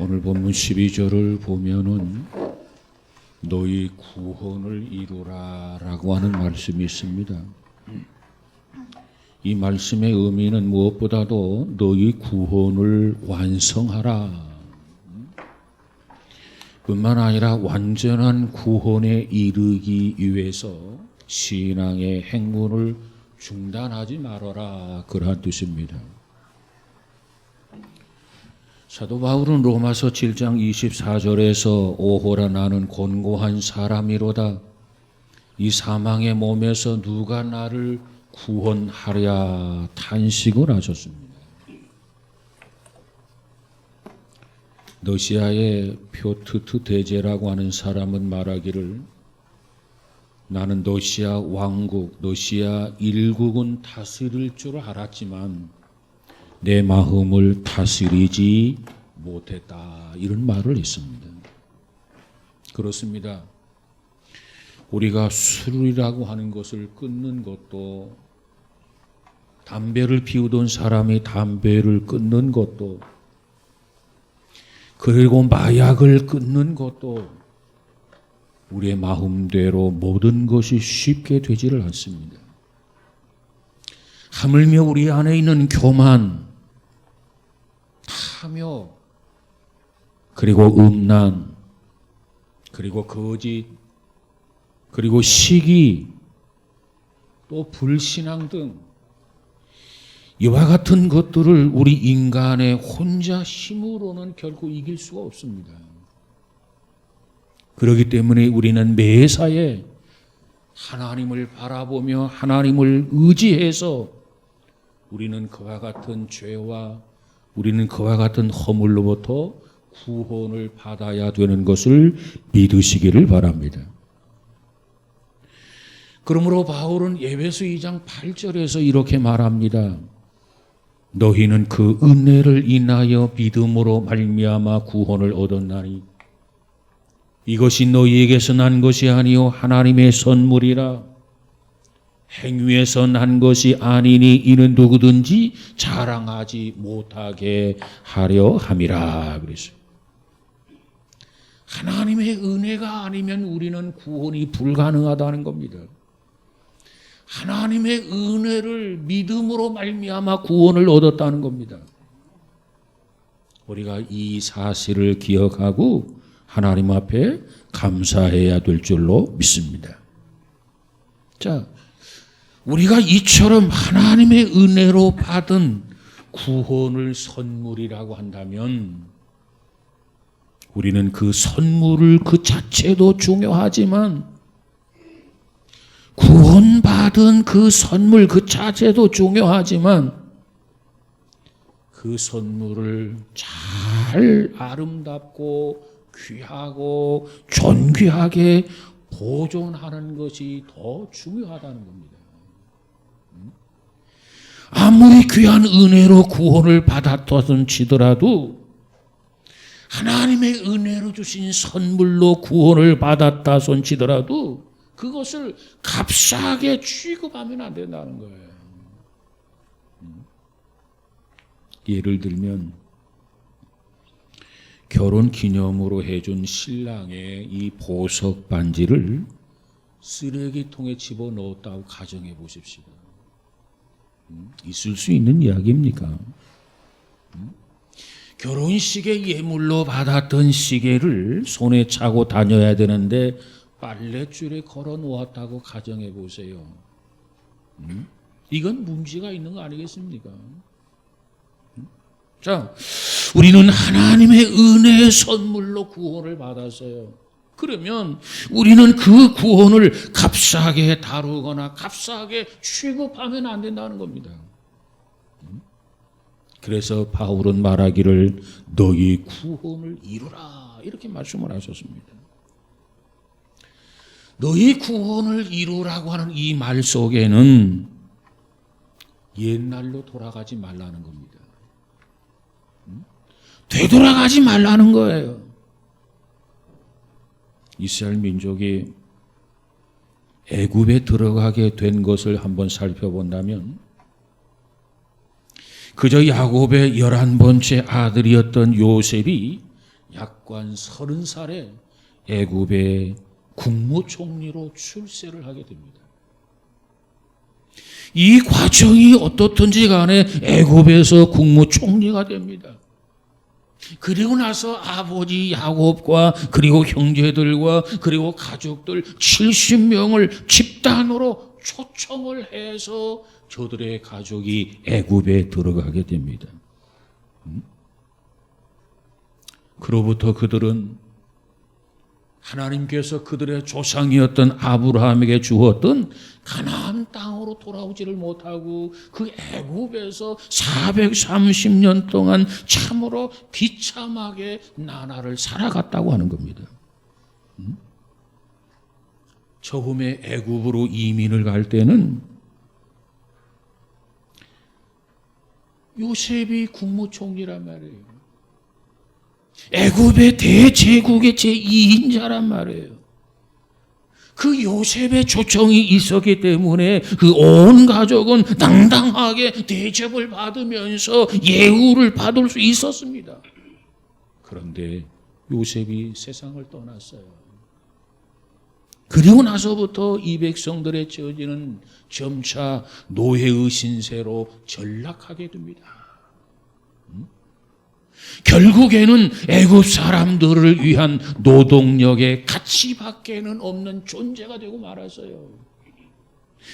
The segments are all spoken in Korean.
오늘 본문 12절을 보면은 너희 구원을 이루라라고 하는 말씀이 있습니다. 이 말씀의 의미는 무엇보다도 너희 구원을 완성하라 뿐만 아니라 완전한 구원에 이르기 위해서 신앙의 행문을 중단하지 말아라, 그러한 뜻입니다. 사도 바울은 로마서 7장 24절에서 오호라 나는 곤고한 사람이로다. 이 사망의 몸에서 누가 나를 구원하랴 탄식을 하셨습니다. 러시아의 표트트 대제라고 하는 사람은 말하기를 나는 러시아 왕국, 러시아 일국은 다스릴 줄 알았지만 내 마음을 다스리지 못했다, 이런 말을 했습니다. 그렇습니다. 우리가 술이라고 하는 것을 끊는 것도, 담배를 피우던 사람이 담배를 끊는 것도, 그리고 마약을 끊는 것도 우리의 마음대로 모든 것이 쉽게 되지를 않습니다. 하물며 우리 안에 있는 교만, 탐욕, 그리고 음란, 그리고 거짓, 그리고 시기, 또 불신앙 등 이와 같은 것들을 우리 인간의 혼자 힘으로는 결코 이길 수가 없습니다. 그렇기 때문에 우리는 매사에 하나님을 바라보며 하나님을 의지해서 우리는 그와 같은 죄와 우리는 그와 같은 허물로부터 구원을 받아야 되는 것을 믿으시기를 바랍니다. 그러므로 바울은 에베소 2장 8절에서 이렇게 말합니다. 너희는 그 은혜를 인하여 믿음으로 말미암아 구원을 얻었나니 이것이 너희에게서 난 것이 아니요 하나님의 선물이라. 행위에서 난 것이 아니니 이는 누구든지 자랑하지 못하게 하려 함이라. 그랬어요. 하나님의 은혜가 아니면 우리는 구원이 불가능하다는 겁니다. 하나님의 은혜를 믿음으로 말미암아 구원을 얻었다는 겁니다. 우리가 이 사실을 기억하고 하나님 앞에 감사해야 될 줄로 믿습니다. 자, 우리가 이처럼 하나님의 은혜로 받은 구원을 선물이라고 한다면 우리는 그 선물을 그 자체도 중요하지만 구원받은 그 선물 그 자체도 중요하지만 그 선물을 잘 아름답고 귀하고 존귀하게 보존하는 것이 더 중요하다는 겁니다. 아무리 귀한 은혜로 구원을 받았던 치더라도 하나님의 은혜로 주신 선물로 구원을 받았다 손치더라도 그것을 값싸게 취급하면 안 된다는 거예요. 예를 들면 결혼 기념으로 해준 신랑의 이 보석 반지를 쓰레기통에 집어넣었다고 가정해 보십시오. 있을 수 있는 이야기입니까? 결혼식에 예물로 받았던 시계를 손에 차고 다녀야 되는데 빨랫줄에 걸어 놓았다고 가정해 보세요. 이건 문제가 있는 거 아니겠습니까? 자, 우리는 하나님의 은혜의 선물로 구원을 받았어요. 그러면 우리는 그 구원을 값싸게 다루거나 값싸게 취급하면 안 된다는 겁니다. 그래서 바울은 말하기를 너희 구원을 이루라 이렇게 말씀을 하셨습니다. 너희 구원을 이루라고 하는 이 말 속에는 옛날로 돌아가지 말라는 겁니다. 되돌아가지 말라는 거예요. 이스라엘 민족이 애굽에 들어가게 된 것을 한번 살펴본다면 그저 야곱의 11번째 아들이었던 요셉이 약관 30살에 애굽의 국무총리로 출세를 하게 됩니다. 이 과정이 어떻든지 간에 애굽에서 국무총리가 됩니다. 그리고 나서 아버지 야곱과 그리고 형제들과 그리고 가족들 70명을 집단으로 초청을 해서 저들의 가족이 애굽에 들어가게 됩니다. 그로부터 그들은 하나님께서 그들의 조상이었던 아브라함에게 주었던 가나안 땅으로 돌아오지를 못하고 그 애굽에서 430년 동안 참으로 비참하게 나날을 살아갔다고 하는 겁니다. 처음에 애굽으로 이민을 갈 때는 요셉이 국무총리란 말이에요. 애굽의 대제국의 제2인자란 말이에요. 그 요셉의 초청이 있었기 때문에 그 온 가족은 당당하게 대접을 받으면서 예우를 받을 수 있었습니다. 그런데 요셉이 세상을 떠났어요. 그리고 나서부터 이 백성들의 처지는 점차 노예의 신세로 전락하게 됩니다. 결국에는 애굽 사람들을 위한 노동력의 가치밖에는 없는 존재가 되고 말았어요.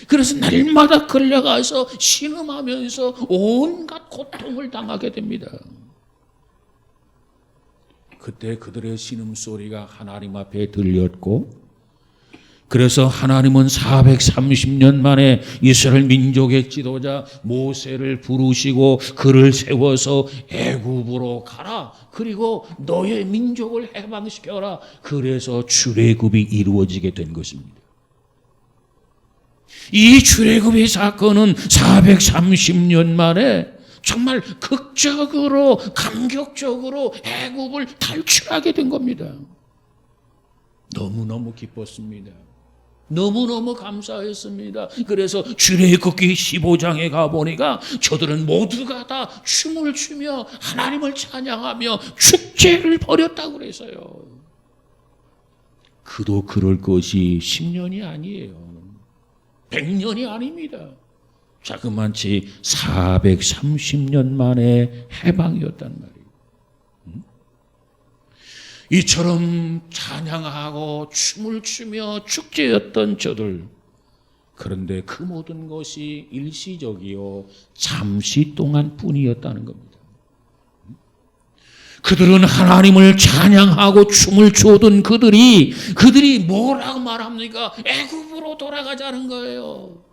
그래서 날마다 끌려가서 신음하면서 온갖 고통을 당하게 됩니다. 그때 그들의 신음소리가 하나님 앞에 들렸고, 그래서 하나님은 430년 만에 이스라엘 민족의 지도자 모세를 부르시고 그를 세워서 애굽으로 가라. 그리고 너의 민족을 해방시켜라. 그래서 출애굽이 이루어지게 된 것입니다. 이 출애굽의 사건은 430년 만에 정말 극적으로 감격적으로 애굽을 탈출하게 된 겁니다. 너무너무 기뻤습니다. 너무너무 감사했습니다. 그래서 출애굽기 15장에 가보니까 저들은 모두가 다 춤을 추며 하나님을 찬양하며 축제를 벌였다고 그래서요. 그도 그럴 것이 10년이 아니에요. 100년이 아닙니다. 자그마치 430년 만에 해방이었단 말이에요. 이처럼 찬양하고 춤을 추며 축제였던 저들. 그런데 그 모든 것이 일시적이요 잠시 동안 뿐이었다는 겁니다. 그들은 하나님을 찬양하고 춤을 추던 그들이 뭐라고 말합니까? 애굽으로 돌아가자는 거예요.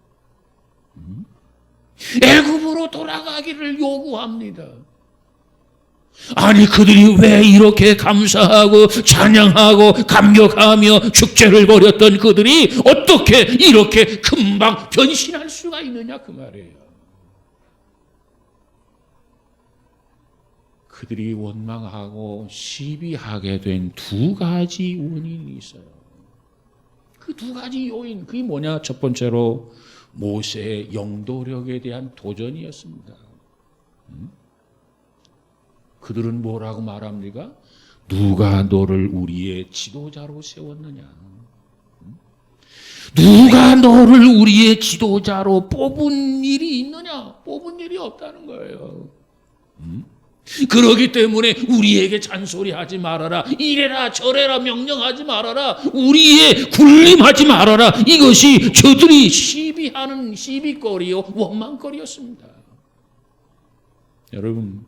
애굽으로 돌아가기를 요구합니다. 아니, 그들이 왜 이렇게 감사하고 찬양하고 감격하며 축제를 벌였던 그들이 어떻게 이렇게 금방 변신할 수가 있느냐 그 말이에요. 그들이 원망하고 시비하게 된 두 가지 원인이 있어요. 그 두 가지 요인, 그게 뭐냐? 첫 번째로 모세의 영도력에 대한 도전이었습니다. 그들은 뭐라고 말합니까? 누가 너를 우리의 지도자로 세웠느냐? 누가 너를 우리의 지도자로 뽑은 일이 있느냐? 뽑은 일이 없다는 거예요. 그러기 때문에 우리에게 잔소리하지 말아라. 이래라 저래라 명령하지 말아라. 우리의 군림하지 말아라. 이것이 저들이 시비하는 시비거리요 원망거리였습니다. 여러분,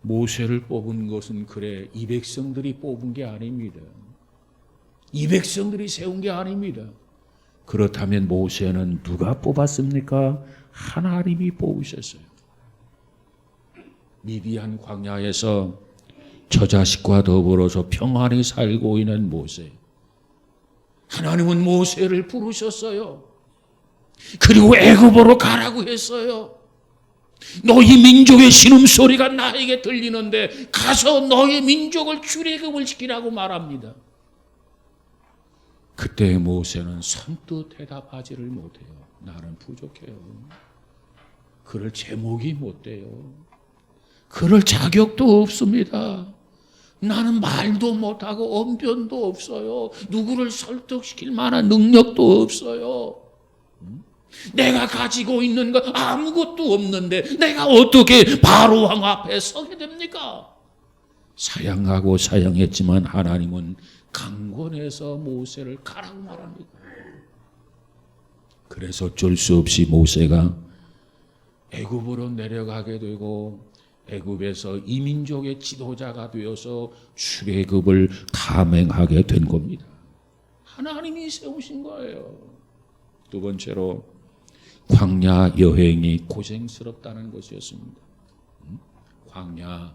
모세를 뽑은 것은 그래 이 백성들이 뽑은 게 아닙니다. 이 백성들이 세운 게 아닙니다. 그렇다면 모세는 누가 뽑았습니까? 하나님이 뽑으셨어요. 미디안 광야에서 저자식과 더불어서 평안히 살고 있는 모세. 하나님은 모세를 부르셨어요. 그리고 애굽으로 가라고 했어요. 너희 민족의 신음소리가 나에게 들리는데 가서 너희 민족을 출애굽을 시키라고 말합니다. 그때 모세는 선뜻 대답하지를 못해요. 나는 부족해요. 그럴 제목이 못 돼요. 그럴 자격도 없습니다. 나는 말도 못하고 언변도 없어요. 누구를 설득시킬 만한 능력도 없어요. 내가 가지고 있는 거 아무것도 없는데 내가 어떻게 바로왕 앞에 서게 됩니까? 사양하고 사양했지만 하나님은 강권해서 모세를 가라고 말합니다. 그래서 어쩔 수 없이 모세가 애굽으로 내려가게 되고 애굽에서 이민족의 지도자가 되어서 출애굽을 감행하게 된 겁니다. 하나님이 세우신 거예요. 두 번째로 광야 여행이 고생스럽다는 것이었습니다. 광야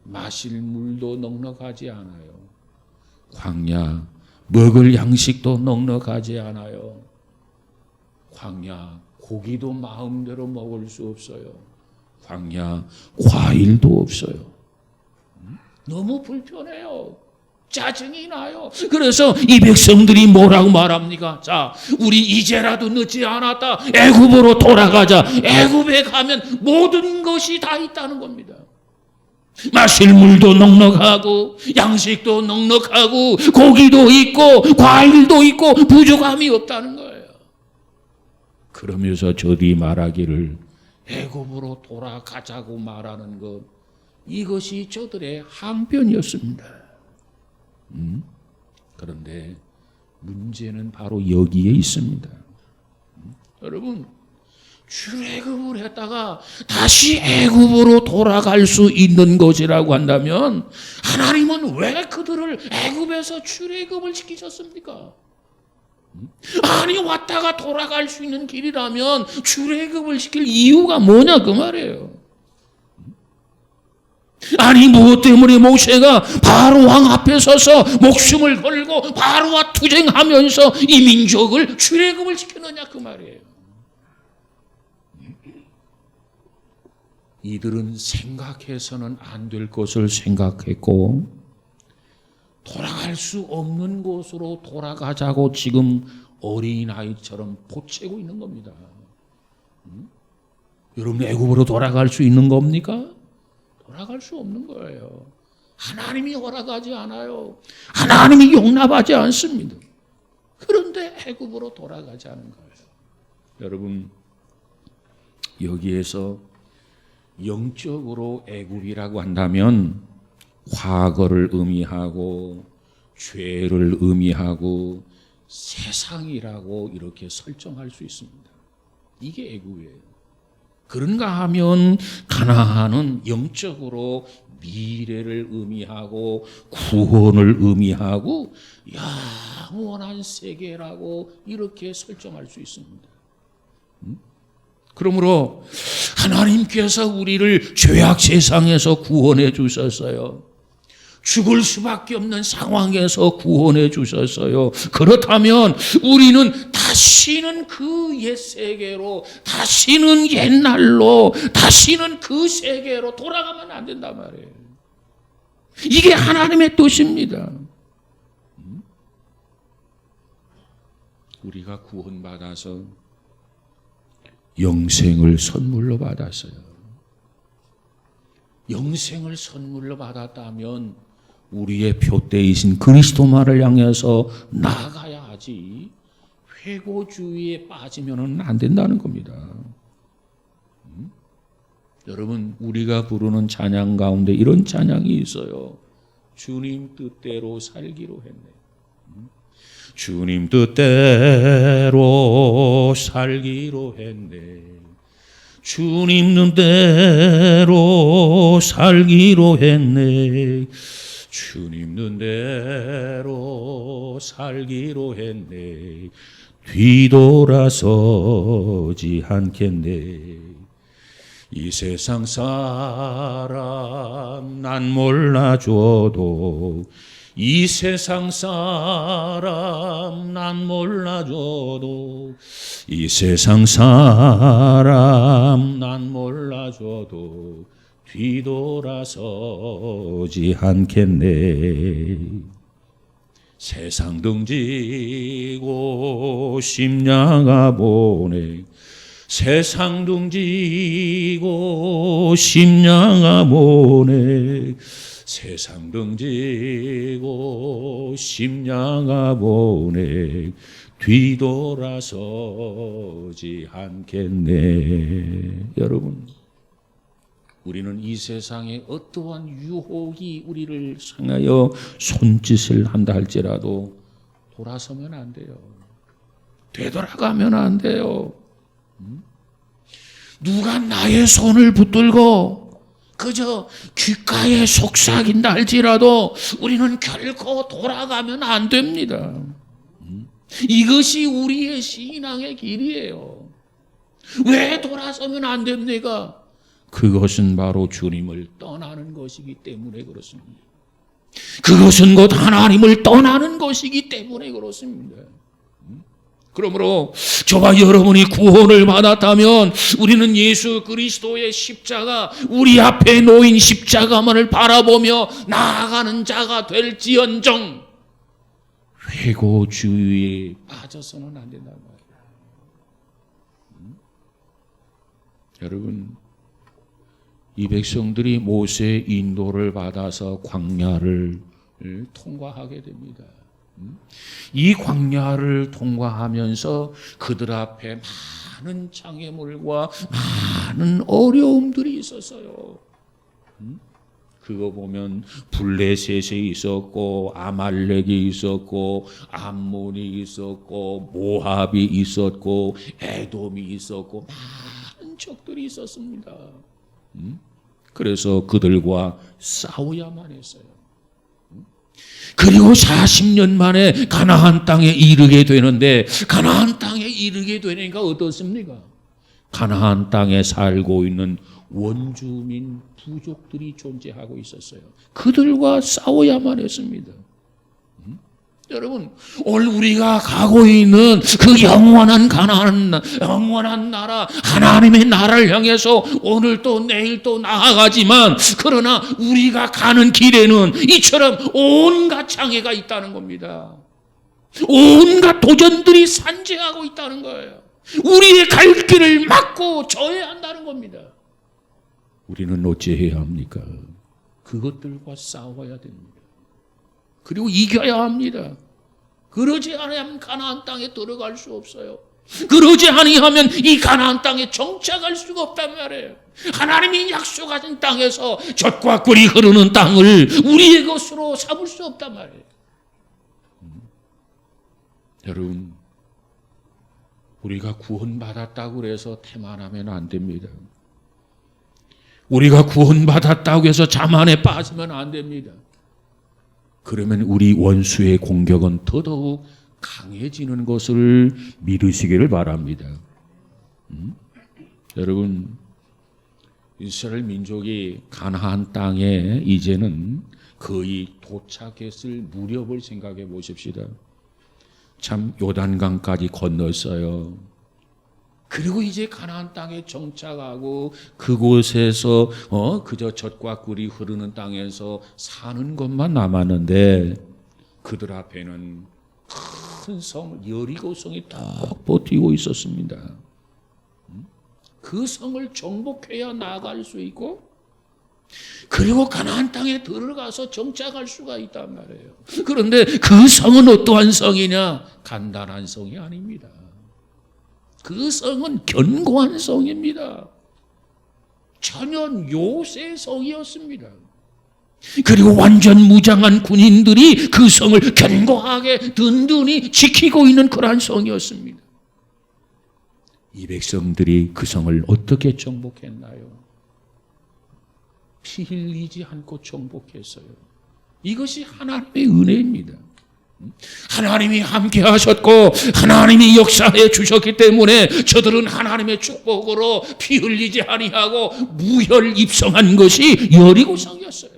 마실 물도 넉넉하지 않아요. 광야 먹을 양식도 넉넉하지 않아요. 광야 고기도 마음대로 먹을 수 없어요. 광야 과일도 없어요. 너무 불편해요. 짜증이 나요. 그래서 이 백성들이 뭐라고 말합니까? 자, 우리 이제라도 늦지 않았다. 애굽으로 돌아가자. 애굽에 가면 모든 것이 다 있다는 겁니다. 마실 물도 넉넉하고 양식도 넉넉하고 고기도 있고 과일도 있고 부족함이 없다는 거예요. 그러면서 저들이 말하기를 애굽으로 돌아가자고 말하는 것, 이것이 저들의 항변이었습니다. 그런데 문제는 바로 여기에 있습니다. 여러분, 출애굽을 했다가 다시 애굽으로 돌아갈 수 있는 것이라고 한다면 하나님은 왜 그들을 애굽에서 출애굽을 시키셨습니까? 아니, 왔다가 돌아갈 수 있는 길이라면 출애굽을 시킬 이유가 뭐냐 그 말이에요. 아니, 무엇 때문에 모세가 바로왕 앞에 서서 목숨을 걸고 바로와 투쟁하면서 이 민족을 출애굽을 시키느냐 그 말이에요. 이들은 생각해서는 안 될 것을 생각했고 돌아갈 수 없는 곳으로 돌아가자고 지금 어린아이처럼 보채고 있는 겁니다. 여러분, 애굽으로 돌아갈 수 있는 겁니까? 돌아갈 수 없는 거예요. 하나님이 허락하지 않아요. 하나님이 용납하지 않습니다. 그런데 애굽으로 돌아가자는 거예요. 여러분, 여기에서 영적으로 애굽이라고 한다면 과거를 의미하고 죄를 의미하고 세상이라고 이렇게 설정할 수 있습니다. 이게 애굽이에요. 그런가 하면 가나안은 영적으로 미래를 의미하고 구원을 의미하고 영원한 세계라고 이렇게 설정할 수 있습니다. 그러므로 하나님께서 우리를 죄악 세상에서 구원해 주셨어요. 죽을 수밖에 없는 상황에서 구원해 주셨어요. 그렇다면 우리는 다시는 그 옛 세계로, 다시는 옛날로, 다시는 그 세계로 돌아가면 안 된단 말이에요. 이게 하나님의 뜻입니다. 우리가 구원받아서 영생을 선물로 받았어요. 영생을 선물로 받았다면 우리의 표대이신 그리스도만을 향해서 나아가야 하지 회고주의에 빠지면 안 된다는 겁니다. 여러분, 우리가 부르는 찬양 가운데 이런 찬양이 있어요. 주님 뜻대로 살기로 했네. 주님 뜻대로 살기로 했네. 주님 뜻대로 살기로 했네. 주님 뜻대로 살기로 했네. 뒤돌아서지 않겠네. 이 세상 사람 난 몰라줘도, 이 세상 사람 난 몰라줘도, 이 세상 사람 난 몰라줘도 뒤돌아서지 않겠네. 세상 등지고 십자가 보내, 세상 등지고 십자가 보내, 세상 등지고 심양아 보내 뒤돌아서지 않겠네. 여러분, 우리는 이 세상에 어떠한 유혹이 우리를 향하여 손짓을 한다 할지라도 돌아서면 안 돼요. 되돌아가면 안 돼요. 누가 나의 손을 붙들고 그저 귓가에 속삭인다 할지라도 우리는 결코 돌아가면 안 됩니다. 이것이 우리의 신앙의 길이에요. 왜 돌아서면 안 됩니까? 그것은 바로 주님을 떠나는 것이기 때문에 그렇습니다. 그것은 곧 하나님을 떠나는 것이기 때문에 그렇습니다. 그러므로 저와 여러분이 구원을 받았다면 우리는 예수 그리스도의 십자가, 우리 앞에 놓인 십자가만을 바라보며 나아가는 자가 될지언정 회고주의에 빠져서는 안 된단 말이에요. 여러분, 이 백성들이 모세의 인도를 받아서 광야를 통과하게 됩니다. 이 광야를 통과하면서 그들 앞에 많은 장애물과 많은 어려움들이 있었어요. 그거 보면 블레셋이 있었고 아말렉이 있었고 암몬이 있었고 모압이 있었고 에돔이 있었고 많은 적들이 있었습니다. 그래서 그들과 싸워야만 했어요. 그리고 40년 만에 가나안 땅에 이르게 되는데 가나안 땅에 이르게 되니까 어떻습니까? 가나안 땅에 살고 있는 원주민 부족들이 존재하고 있었어요. 그들과 싸워야만 했습니다. 여러분, 오늘 우리가 가고 있는 그 영원한 가나안, 영원한 나라, 하나님의 나라를 향해서 오늘 또 내일 또 나아가지만 그러나 우리가 가는 길에는 이처럼 온갖 장애가 있다는 겁니다. 온갖 도전들이 산재하고 있다는 거예요. 우리의 갈 길을 막고 져야 한다는 겁니다. 우리는 어찌해야 합니까? 그것들과 싸워야 됩니다. 그리고 이겨야 합니다. 그러지 않으면 가나안 땅에 들어갈 수 없어요. 그러지 아니하면 이 가나안 땅에 정착할 수가 없단 말이에요. 하나님이 약속하신 땅에서 젖과 꿀이 흐르는 땅을 우리의 것으로 삼을 수 없단 말이에요. 여러분, 우리가 구원받았다고 해서 태만하면 안 됩니다. 우리가 구원받았다고 해서 자만에 빠지면 안 됩니다. 그러면 우리 원수의 공격은 더더욱 강해지는 것을 믿으시기를 바랍니다. 여러분, 이스라엘 민족이 가나안 땅에 이제는 거의 도착했을 무렵을 생각해 보십시다. 참 요단강까지 건넜어요. 그리고 이제 가나안 땅에 정착하고 그곳에서 그저 젖과 꿀이 흐르는 땅에서 사는 것만 남았는데 그들 앞에는 큰 성 여리고성이 딱 버티고 있었습니다. 그 성을 정복해야 나아갈 수 있고 그리고 가나안 땅에 들어가서 정착할 수가 있단 말이에요. 그런데 그 성은 어떠한 성이냐? 간단한 성이 아닙니다. 그 성은 견고한 성입니다. 천연 요새 성이었습니다. 그리고 완전 무장한 군인들이 그 성을 견고하게 든든히 지키고 있는 그러한 성이었습니다. 이 백성들이 그 성을 어떻게 정복했나요? 피 흘리지 않고 정복했어요. 이것이 하나님의 은혜입니다. 하나님이 함께 하셨고 하나님이 역사해 주셨기 때문에 저들은 하나님의 축복으로 피 흘리지 아니하고 무혈 입성한 것이 여리고성이었어요.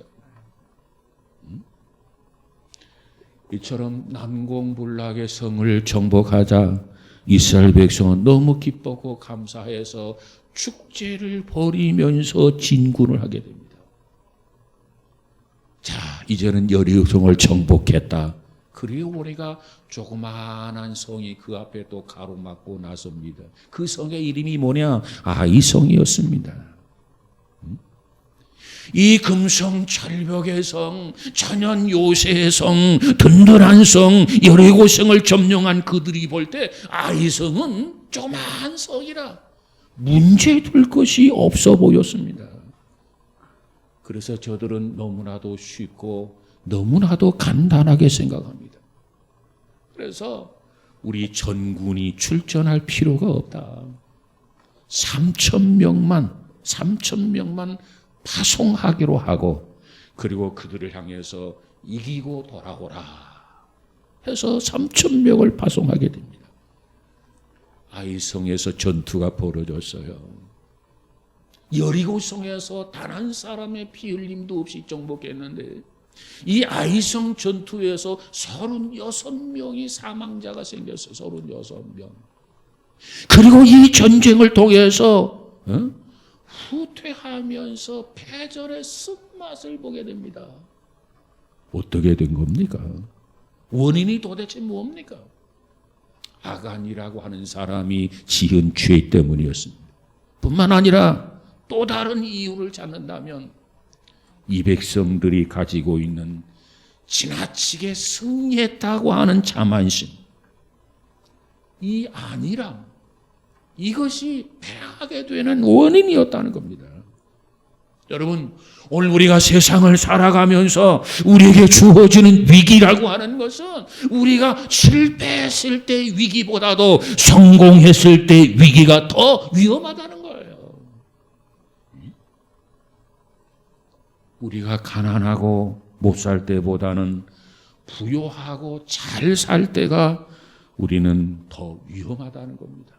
이처럼 난공불락의 성을 정복하자 이스라엘 백성은 너무 기뻤고 감사해서 축제를 벌이면서 진군을 하게 됩니다. 자, 이제는 여리고성을 정복했다. 그리고 우리가 조그마한 성이 그 앞에 또 가로막고 나섭니다. 그 성의 이름이 뭐냐? 이 성이었습니다. 이 금성, 철벽의 성, 천연 요새의 성, 든든한 성, 여리고 성을 점령한 그들이 볼 때 아이성은 조그마한 성이라 문제될 것이 없어 보였습니다. 그래서 저들은 너무나도 쉽고 너무나도 간단하게 생각합니다. 그래서 우리 전군이 출전할 필요가 없다. 3,000명만 파송하기로 하고, 그리고 그들을 향해서 이기고 돌아오라 해서 3,000명을 파송하게 됩니다. 아이성에서 전투가 벌어졌어요. 여리고성에서 단 한 사람의 피 흘림도 없이 정복했는데, 이 아이성 전투에서 36명이 사망자가 생겼어요. 36명. 그리고 이 전쟁을 통해서 후퇴하면서 패전의 쓴맛을 보게 됩니다. 어떻게 된 겁니까? 원인이 도대체 뭡니까? 아간이라고 하는 사람이 지은 죄 때문이었습니다. 뿐만 아니라 또 다른 이유를 찾는다면 이 백성들이 가지고 있는 지나치게 승리했다고 하는 자만심, 이 안일함, 이것이 패하게 되는 원인이었다는 겁니다. 여러분, 오늘 우리가 세상을 살아가면서 우리에게 주어지는 위기라고 하는 것은 우리가 실패했을 때 위기보다도 성공했을 때 위기가 더 위험하다는 거예요. 우리가 가난하고 못 살 때보다는 부유하고 잘 살 때가 우리는 더 위험하다는 겁니다.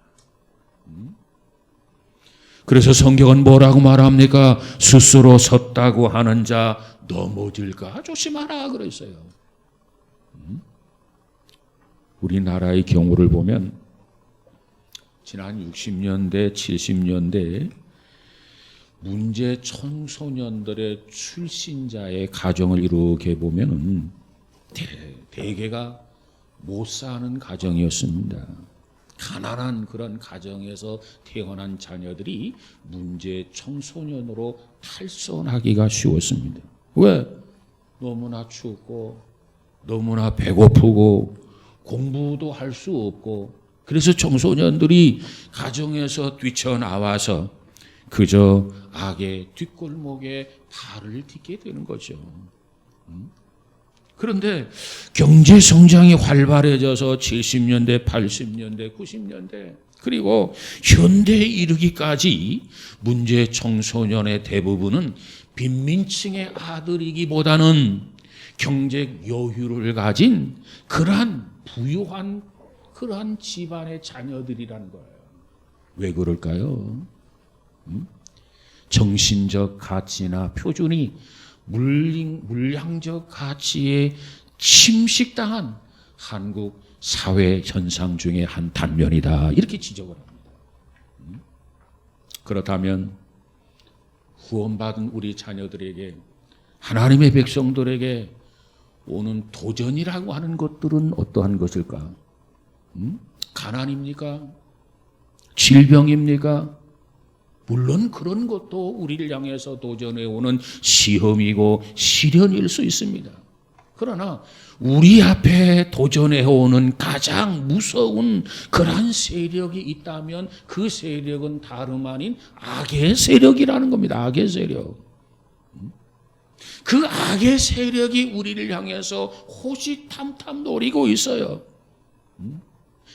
그래서 성경은 뭐라고 말합니까? 스스로 섰다고 하는 자 넘어질까 조심하라 그랬어요. 우리나라의 경우를 보면 지난 60년대, 70년대에 문제 청소년들의 출신자의 가정을 이렇게 보면은 대개가 못 사는 가정이었습니다. 가난한 그런 가정에서 태어난 자녀들이 문제 청소년으로 탈선하기가 쉬웠습니다. 왜? 너무나 춥고 너무나 배고프고 공부도 할 수 없고, 그래서 청소년들이 가정에서 뛰쳐나와서 그저 악의 뒷골목에 발을 딛게 되는 거죠. 그런데 경제 성장이 활발해져서 70년대, 80년대, 90년대 그리고 현대에 이르기까지 문제 청소년의 대부분은 빈민층의 아들이기보다는 경제 여유를 가진 그러한 부유한 그러한 집안의 자녀들이라는 거예요. 왜 그럴까요? 정신적 가치나 표준이 물량적 가치에 침식당한 한국 사회 현상 중에 한 단면이다, 이렇게 지적을 합니다. 그렇다면 구원받은 우리 자녀들에게, 하나님의 백성들에게 오는 도전이라고 하는 것들은 어떠한 것일까? 가난입니까? 질병입니까? 물론 그런 것도 우리를 향해서 도전해 오는 시험이고 시련일 수 있습니다. 그러나 우리 앞에 도전해 오는 가장 무서운 그러한 세력이 있다면 그 세력은 다름 아닌 악의 세력이라는 겁니다. 악의 세력. 그 악의 세력이 우리를 향해서 호시탐탐 노리고 있어요.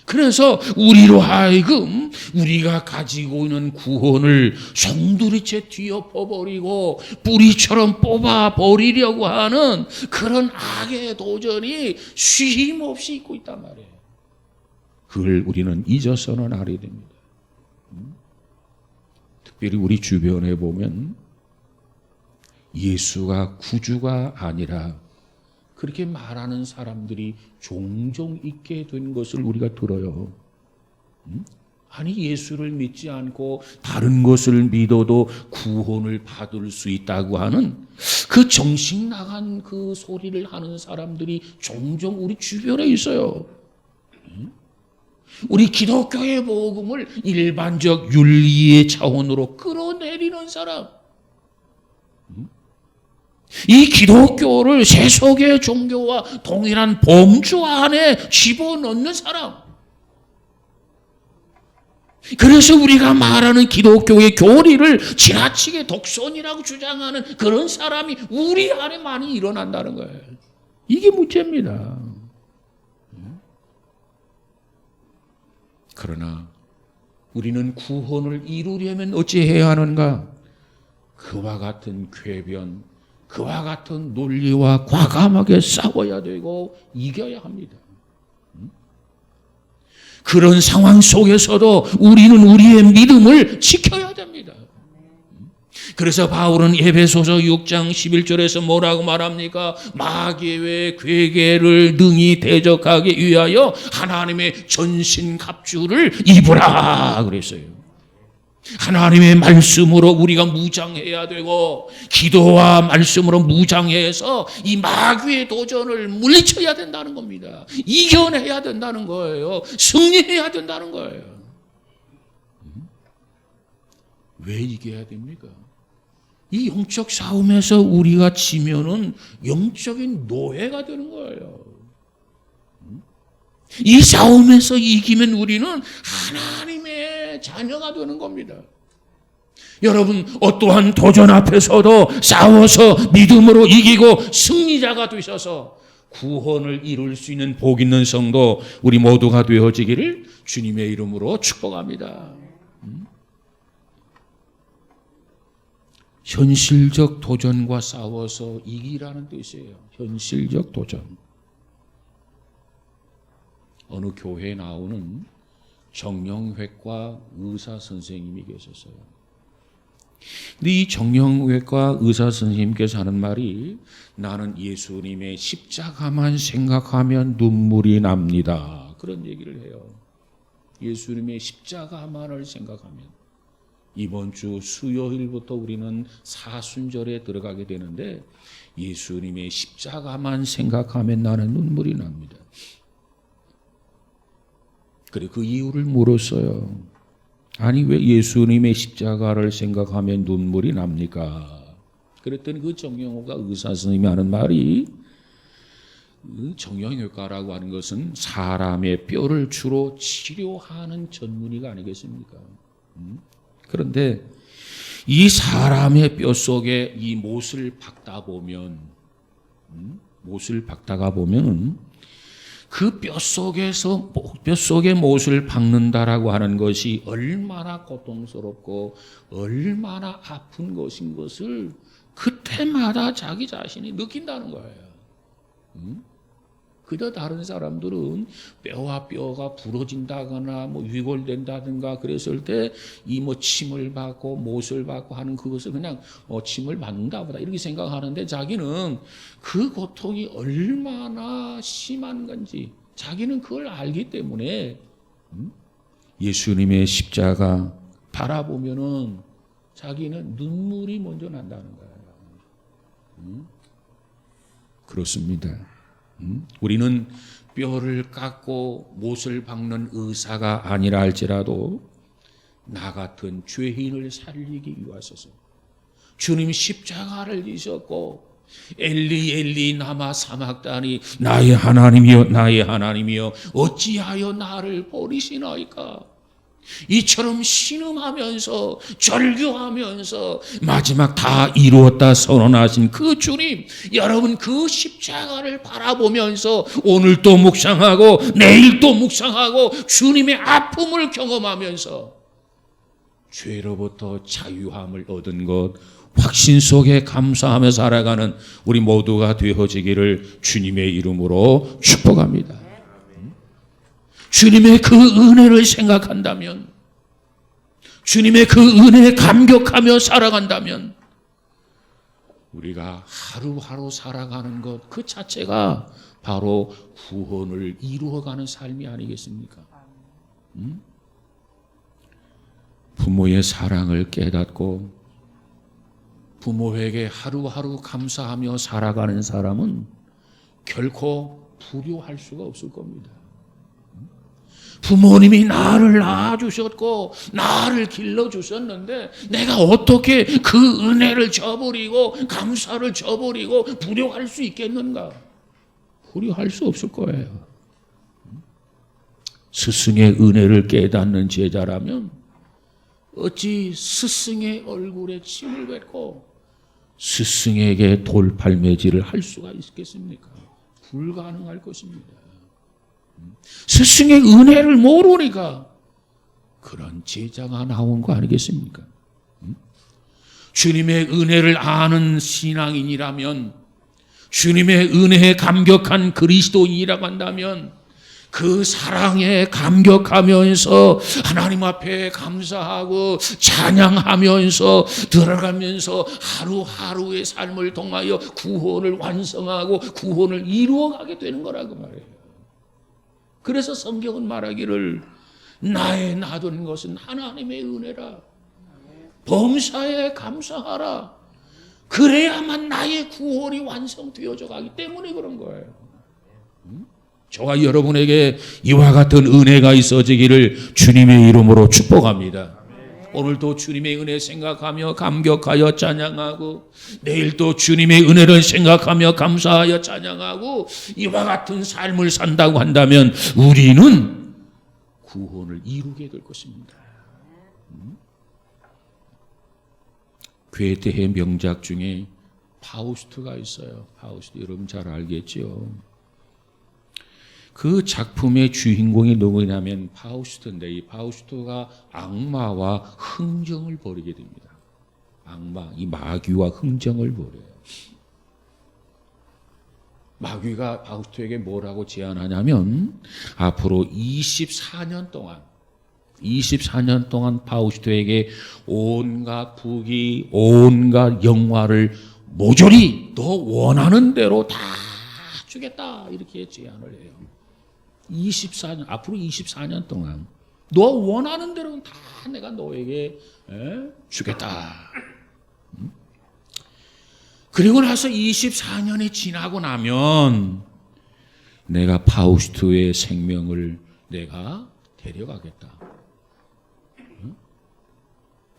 그래서 우리로 하여금 우리가 가지고 있는 구원을 송두리째 뒤엎어버리고 뿌리처럼 뽑아버리려고 하는 그런 악의 도전이 쉼없이 있고 있단 말이에요. 그걸 우리는 잊어서는 안 해야 됩니다. 특별히 우리 주변에 보면 예수가 구주가 아니라 그렇게 말하는 사람들이 종종 있게 된 것을 우리가 들어요. 아니, 예수를 믿지 않고 다른 것을 믿어도 구원을 받을 수 있다고 하는 그 정신 나간 그 소리를 하는 사람들이 종종 우리 주변에 있어요. 우리 기독교의 복음을 일반적 윤리의 차원으로 끌어내리는 사람, 이 기독교를 세속의 종교와 동일한 범주 안에 집어넣는 사람. 그래서 우리가 말하는 기독교의 교리를 지나치게 독선이라고 주장하는 그런 사람이 우리 안에 많이 일어난다는 거예요. 이게 문제입니다. 그러나 우리는 구원을 이루려면 어찌해야 하는가? 그와 같은 궤변, 그와 같은 논리와 과감하게 싸워야 되고 이겨야 합니다. 그런 상황 속에서도 우리는 우리의 믿음을 지켜야 됩니다. 그래서 바울은 에베소서 6장 11절에서 뭐라고 말합니까? 마귀의 괴계를 능히 대적하기 위하여 하나님의 전신갑주를 입으라 그랬어요. 하나님의 말씀으로 우리가 무장해야 되고 기도와 말씀으로 무장해서 이 마귀의 도전을 물리쳐야 된다는 겁니다. 이겨내야 된다는 거예요. 승리해야 된다는 거예요. 왜 이겨야 됩니까? 이 영적 싸움에서 우리가 지면은 영적인 노예가 되는 거예요. 이 싸움에서 이기면 우리는 하나님의 자녀가 되는 겁니다. 여러분, 어떠한 도전 앞에서도 싸워서 믿음으로 이기고 승리자가 되셔서 구원을 이룰 수 있는 복 있는 성도 우리 모두가 되어지기를 주님의 이름으로 축복합니다. 현실적 도전과 싸워서 이기라는 뜻이에요. 현실적 도전. 어느 교회에 나오는 정형외과 의사 선생님이 계셨어요. 근데 이 정형외과 의사 선생님께서 하는 말이 나는 예수님의 십자가만 생각하면 눈물이 납니다. 그런 얘기를 해요. 예수님의 십자가만을 생각하면. 이번 주 수요일부터 우리는 사순절에 들어가게 되는데 예수님의 십자가만 생각하면 나는 눈물이 납니다. 그래 그 이유를 물었어요. 아니 왜 예수님의 십자가를 생각하면 눈물이 납니까? 그랬더니 그 정형외과 의사 선생님이 하는 말이 정형외과라고 하는 것은 사람의 뼈를 주로 치료하는 전문의가 아니겠습니까? 그런데 이 사람의 뼈 속에 이 못을 박다 보면 못을 박다가 보면 그 뼈 속에서 뼈 속에 못을 박는다라고 하는 것이 얼마나 고통스럽고 얼마나 아픈 것인 것을 그때마다 자기 자신이 느낀다는 거예요. 그저 다른 사람들은 뼈와 뼈가 부러진다거나 뭐 위골된다든가 그랬을 때 이 뭐 침을 받고 못을 받고 하는 그것을 그냥 침을 받는다 보다 이렇게 생각하는데 자기는 그 고통이 얼마나 심한 건지 자기는 그걸 알기 때문에 예수님의 십자가 바라보면은 자기는 눈물이 먼저 난다는 거예요. 그렇습니다. 우리는 뼈를 깎고 못을 박는 의사가 아니라 할지라도 나 같은 죄인을 살리기 위하여서 주님 십자가를 지셨고 엘리 엘리 나마 사막다니 나의 하나님이여 나의 하나님이여 어찌하여 나를 버리시나이까. 이처럼 신음하면서 절규하면서 마지막 다 이루었다 선언하신 그 주님, 여러분 그 십자가를 바라보면서 오늘 또 묵상하고 내일 또 묵상하고 주님의 아픔을 경험하면서 죄로부터 자유함을 얻은 것 확신 속에 감사하며 살아가는 우리 모두가 되어지기를 주님의 이름으로 축복합니다. 주님의 그 은혜를 생각한다면, 주님의 그 은혜에 감격하며 살아간다면 우리가 하루하루 살아가는 것 그 자체가 바로 구원을 이루어가는 삶이 아니겠습니까? 부모의 사랑을 깨닫고 부모에게 하루하루 감사하며 살아가는 사람은 결코 불효할 수가 없을 겁니다. 부모님이 나를 낳아주셨고 나를 길러주셨는데 내가 어떻게 그 은혜를 저버리고 감사를 저버리고 불효할 수 있겠는가? 불효할 수 없을 거예요. 스승의 은혜를 깨닫는 제자라면 어찌 스승의 얼굴에 침을 뱉고 스승에게 돌팔매질을 할 수가 있겠습니까? 불가능할 것입니다. 스승의 은혜를 모르니까 그런 제자가 나온 거 아니겠습니까? 주님의 은혜를 아는 신앙인이라면, 주님의 은혜에 감격한 그리스도인이라고 한다면 그 사랑에 감격하면서 하나님 앞에 감사하고 찬양하면서 들어가면서 하루하루의 삶을 통하여 구원을 완성하고 구원을 이루어가게 되는 거라고 말해요. 그래서 성경은 말하기를 나의 놔둔 것은 하나님의 은혜라. 범사에 감사하라. 그래야만 나의 구원이 완성되어져 가기 때문에 그런 거예요. 저와 여러분에게 이와 같은 은혜가 있어지기를 주님의 이름으로 축복합니다. 오늘도 주님의 은혜 생각하며 감격하여 찬양하고, 내일도 주님의 은혜를 생각하며 감사하여 찬양하고, 이와 같은 삶을 산다고 한다면 우리는 구원을 이루게 될 것입니다. 괴테의 명작 중에 파우스트가 있어요. 파우스트 여러분 잘 알겠죠? 그 작품의 주인공이 누구냐면 파우스트인데, 이 파우스트가 악마와 흥정을 벌이게 됩니다. 악마, 이 마귀와 흥정을 벌여요. 마귀가 파우스트에게 뭐라고 제안하냐면 앞으로 24년 동안 파우스트에게 온갖 부귀, 온갖 영화를 모조리 너 원하는 대로 다 주겠다, 이렇게 제안을 해요. 24년, 앞으로 24년 동안 너 원하는 대로 다 내가 너에게 주겠다. 그리고 나서 24년이 지나고 나면 내가 파우스트의 생명을 내가 데려가겠다.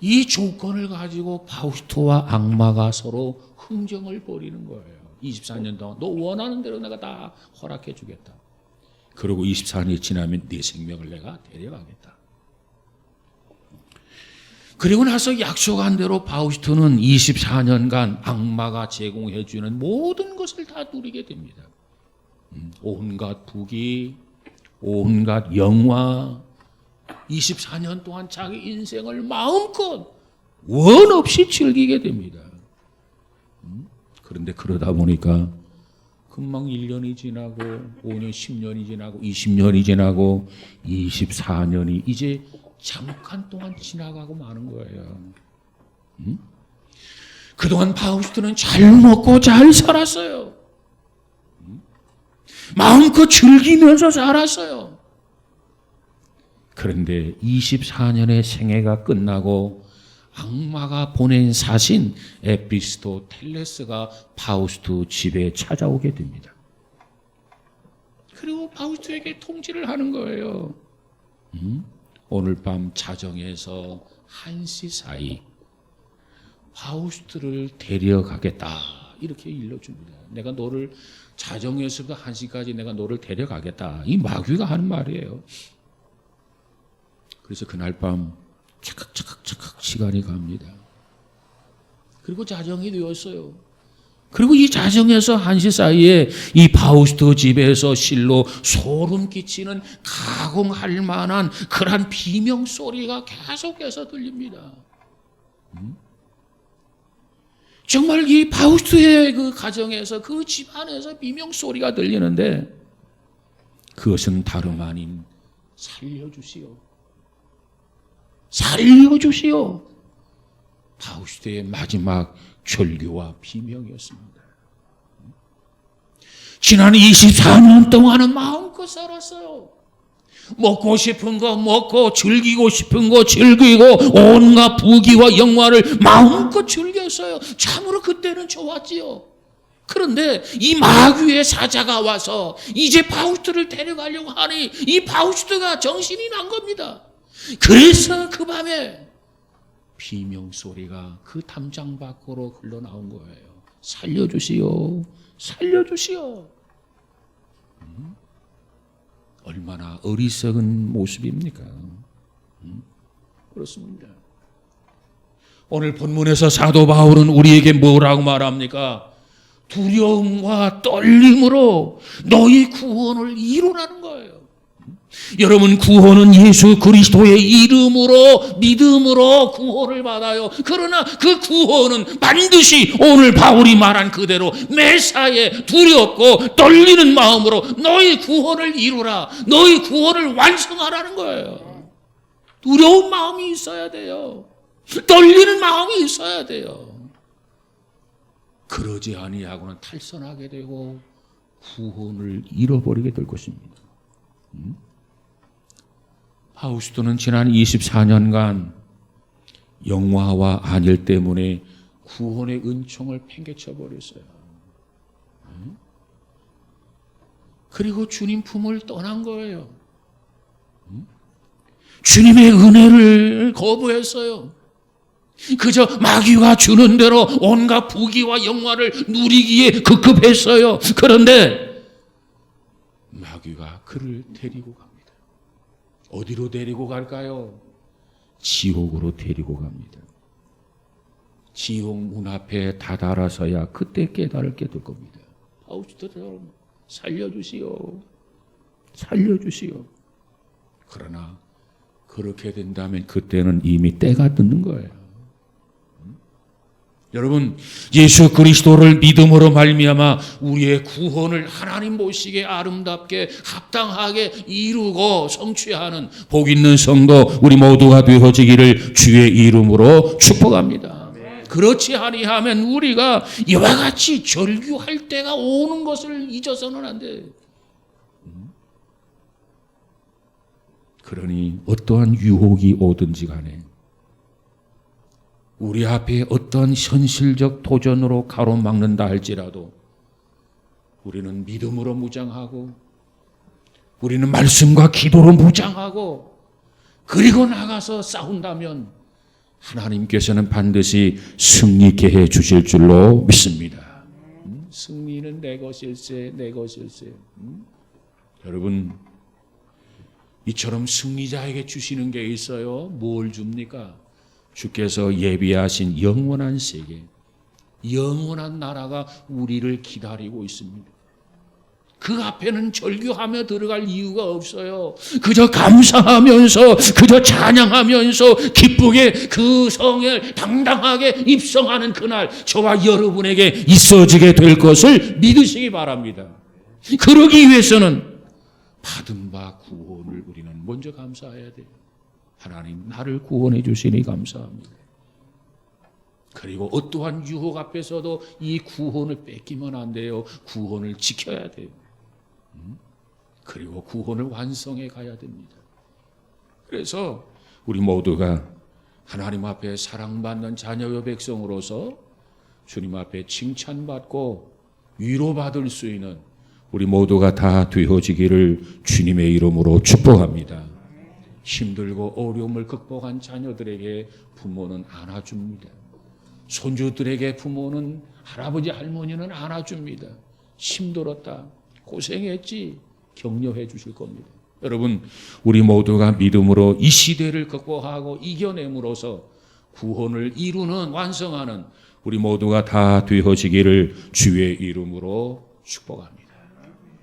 이 조건을 가지고 파우스트와 악마가 서로 흥정을 벌이는 거예요. 24년 동안 너 원하는 대로 내가 다 허락해 주겠다. 그리고 24년이 지나면 네 생명을 내가 데려가겠다. 그리고 나서 약속한 대로 파우스트는 24년간 악마가 제공해 주는 모든 것을 다 누리게 됩니다. 온갖 부귀, 온갖 영화, 24년 동안 자기 인생을 마음껏 원 없이 즐기게 됩니다. 그런데 그러다 보니까 금방 1년이 지나고 5년, 10년이 지나고 20년이 지나고 24년이 이제 잠깐 동안 지나가고 마는 거예요. 그동안 파우스트는 잘 먹고 잘 살았어요. 마음껏 즐기면서 살았어요. 그런데 24년의 생애가 끝나고 악마가 보낸 사신 에피스토텔레스가 파우스트 집에 찾아오게 됩니다. 그리고 파우스트에게 통지를 하는 거예요. 오늘 밤 자정에서 1시 사이 파우스트를 데려가겠다, 이렇게 일러줍니다. 내가 너를 자정에서부터 1시까지 내가 너를 데려가겠다. 이 마귀가 하는 말이에요. 그래서 그날 밤 차칵 시간이 갑니다. 그리고 자정이 되었어요. 그리고 이 자정에서 1시 사이에 이 파우스트 집에서 실로 소름 끼치는 가공할 만한 그러한 비명 소리가 계속해서 들립니다. 정말 이 파우스트의 그 가정에서, 그 집안에서 비명 소리가 들리는데 그것은 다름 아닌 살려주시오, 살려주시오, 파우스트의 마지막 절규와 비명이었습니다. 지난 24년 동안은 마음껏 살았어요. 먹고 싶은 거 먹고, 즐기고 싶은 거 즐기고, 온갖 부귀와 영화를 마음껏 즐겼어요. 참으로 그때는 좋았지요. 그런데 이 마귀의 사자가 와서 이제 파우스트를 데려가려고 하니 이 파우스트가 정신이 난 겁니다. 그래서 그 밤에 비명소리가 그 담장 밖으로 흘러나온 거예요. 살려주시오, 살려주시오. 얼마나 어리석은 모습입니까? 그렇습니다. 오늘 본문에서 사도 바울은 우리에게 뭐라고 말합니까? 두려움과 떨림으로 너희 구원을 이루라는 거예요. 여러분, 구원은 예수 그리스도의 이름으로, 믿음으로 구원을 받아요. 그러나 그 구원은 반드시 오늘 바울이 말한 그대로 매사에 두렵고 떨리는 마음으로 너희 구원을 이루라, 너희 구원을 완성하라는 거예요. 두려운 마음이 있어야 돼요. 떨리는 마음이 있어야 돼요. 그러지 아니하고는 탈선하게 되고 구원을 잃어버리게 될 것입니다. 파우스트는 지난 24년간 영화와 안일 때문에 구원의 은총을 팽개쳐 버렸어요. 그리고 주님 품을 떠난 거예요. 주님의 은혜를 거부했어요. 그저 마귀가 주는 대로 온갖 부귀와 영화를 누리기에 급급했어요. 그런데 마귀가 그를 데리고 갑니다. 어디로 데리고 갈까요? 지옥으로 데리고 갑니다. 지옥 문 앞에 다다라서야 그때 깨달게 될 겁니다. 파우스트처럼 살려주시오, 살려주시오. 그러나 그렇게 된다면 그때는 이미 때가 늦는 거예요. 여러분, 예수 그리스도를 믿음으로 말미암아 우리의 구원을 하나님 보시기에 아름답게 합당하게 이루고 성취하는 복 있는 성도 우리 모두가 되어지기를 주의 이름으로 축복합니다. 그렇지 아니하면 우리가 이와 같이 절규할 때가 오는 것을 잊어서는 안 돼. 그러니 어떠한 유혹이 오든지 간에 우리 앞에 어떤 현실적 도전으로 가로막는다 할지라도 우리는 믿음으로 무장하고 우리는 말씀과 기도로 무장하고 그리고 나가서 싸운다면 하나님께서는 반드시 승리케 해 주실 줄로 믿습니다. 승리는 내 것일세, 내 것일세. 여러분, 이처럼 승리자에게 주시는 게 있어요. 뭘 줍니까? 주께서 예비하신 영원한 세계, 영원한 나라가 우리를 기다리고 있습니다. 그 앞에는 절규하며 들어갈 이유가 없어요. 그저 감사하면서, 그저 찬양하면서 기쁘게 그 성에 당당하게 입성하는 그날 저와 여러분에게 있어지게 될 것을 믿으시기 바랍니다. 그러기 위해서는 받은 바 구원을 우리는 먼저 감사해야 돼요. 하나님, 나를 구원해 주시니 감사합니다. 그리고 어떠한 유혹 앞에서도 이 구원을 뺏기면 안 돼요. 구원을 지켜야 돼요. 그리고 구원을 완성해 가야 됩니다. 그래서 우리 모두가 하나님 앞에 사랑받는 자녀의 백성으로서 주님 앞에 칭찬받고 위로받을 수 있는 우리 모두가 다 되어지기를 주님의 이름으로 축복합니다. 힘들고 어려움을 극복한 자녀들에게 부모는 안아줍니다. 손주들에게 부모는, 할아버지 할머니는 안아줍니다. 힘들었다, 고생했지, 격려해 주실 겁니다. 여러분, 우리 모두가 믿음으로 이 시대를 극복하고 이겨냄으로써 구원을 이루는, 완성하는 우리 모두가 다 되어지기를 주의 이름으로 축복합니다.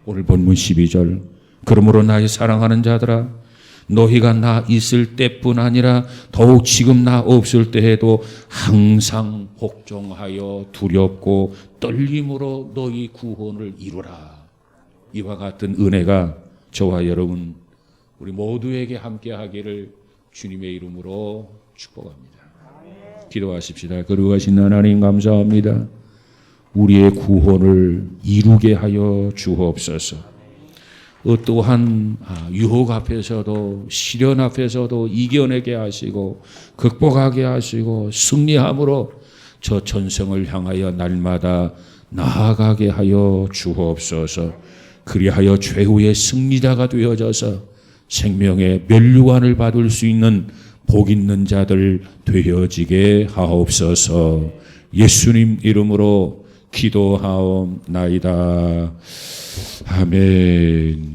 오늘 본문 12절, 그러므로 나의 사랑하는 자들아, 너희가 나 있을 때뿐 아니라 더욱 지금 나 없을 때에도 항상 복종하여 두렵고 떨림으로 너희 구원을 이루라. 이와 같은 은혜가 저와 여러분 우리 모두에게 함께하기를 주님의 이름으로 축복합니다. 기도하십시다. 거룩하신 하나님 감사합니다. 우리의 구원을 이루게 하여 주옵소서. 어떠한 유혹 앞에서도 시련 앞에서도 이겨내게 하시고 극복하게 하시고 승리함으로 저 전성을 향하여 날마다 나아가게 하여 주옵소서. 그리하여 최후의 승리자가 되어져서 생명의 면류관을 받을 수 있는 복 있는 자들 되어지게 하옵소서. 예수님 이름으로 기도하옵나이다. 아멘.